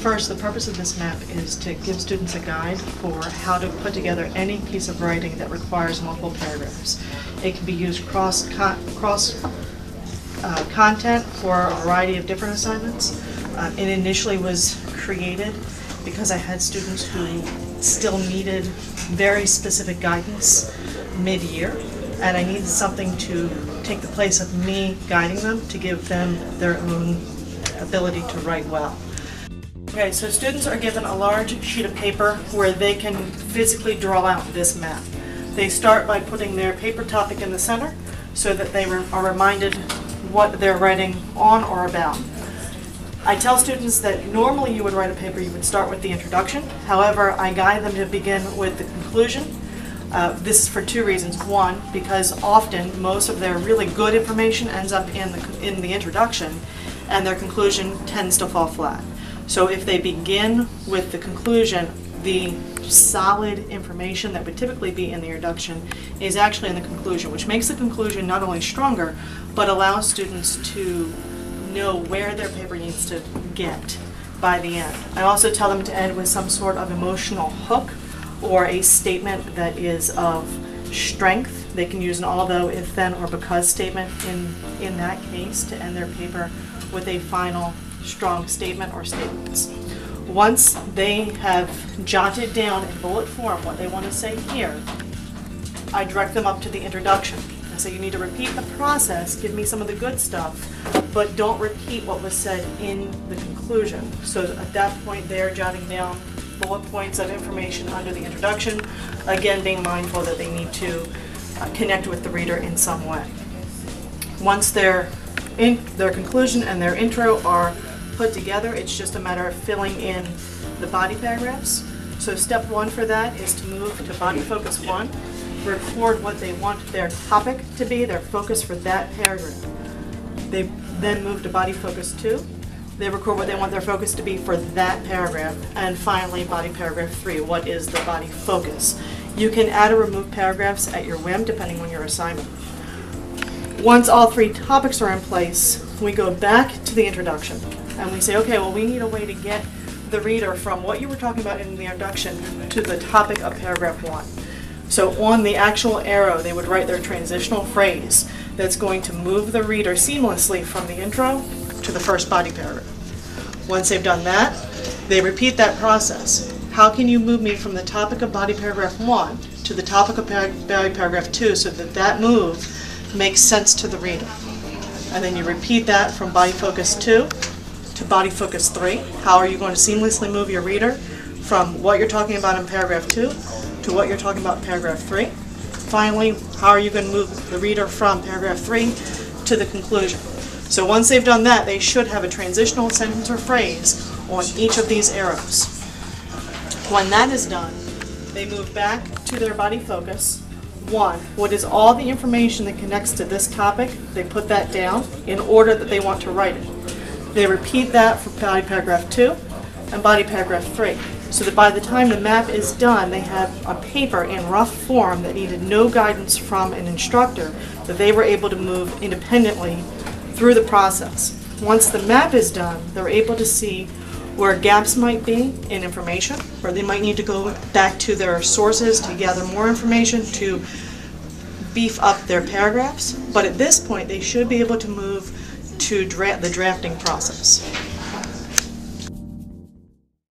First, the purpose of this map is to give students a guide for how to put together any piece of writing that requires multiple paragraphs. It can be used cross content for a variety of different assignments. It initially was created because I had students who still needed very specific guidance mid-year, and I needed something to take the place of me guiding them to give them their own ability to write well. Okay, so students are given a large sheet of paper where they can physically draw out this map. They start by putting their paper topic in the center so that they are reminded what they're writing on or about. I tell students that normally you would write a paper, you would start with the introduction. However, I guide them to begin with the conclusion. This is for two reasons. One, because often most of their really good information ends up in the introduction, and their conclusion tends to fall flat. So if they begin with the conclusion, the solid information that would typically be in the introduction is actually in the conclusion, which makes the conclusion not only stronger, but allows students to know where their paper needs to get by the end. I also tell them to end with some sort of emotional hook or a statement that is of strength. They can use an although, if, then, or because statement in that case to end their paper with a final strong statement or statements. Once they have jotted down in bullet form what they want to say here, I direct them up to the introduction. I say, you need to repeat the process, give me some of the good stuff, but don't repeat what was said in the conclusion. So at that point they're jotting down bullet points of information under the introduction, again being mindful that they need to connect with the reader in some way. Once their conclusion and their intro are put together, it's just a matter of filling in the body paragraphs. So step one for that is to move to body focus 1, record what they want their topic to be, their focus for that paragraph. They then move to body focus 2. They record what they want their focus to be for that paragraph. And finally, body paragraph 3, what is the body focus? You can add or remove paragraphs at your whim depending on your assignment. Once all 3 topics are in place, we go back to the introduction and we say, okay, well, we need a way to get the reader from what you were talking about in the introduction to the topic of paragraph 1. So on the actual arrow, they would write their transitional phrase that's going to move the reader seamlessly from the intro to the first body paragraph. Once they've done that, they repeat that process. How can you move me from the topic of body paragraph 1 to the topic of body paragraph 2 so that that move makes sense to the reader? And then you repeat that from body focus 2 to body focus 3. How are you going to seamlessly move your reader from what you're talking about in paragraph 2 to what you're talking about in paragraph 3? Finally, how are you going to move the reader from paragraph 3 to the conclusion? So once they've done that, they should have a transitional sentence or phrase on each of these arrows. When that is done, they move back to their body focus 1. What is all the information that connects to this topic? They put that down in order that they want to write it. They repeat that for body paragraph 2 and body paragraph 3. So that by the time the map is done, they have a paper in rough form that needed no guidance from an instructor, that they were able to move independently through the process. Once the map is done, they're able to see where gaps might be in information, where they might need to go back to their sources to gather more information to beef up their paragraphs. But at this point, they should be able to move to the drafting process.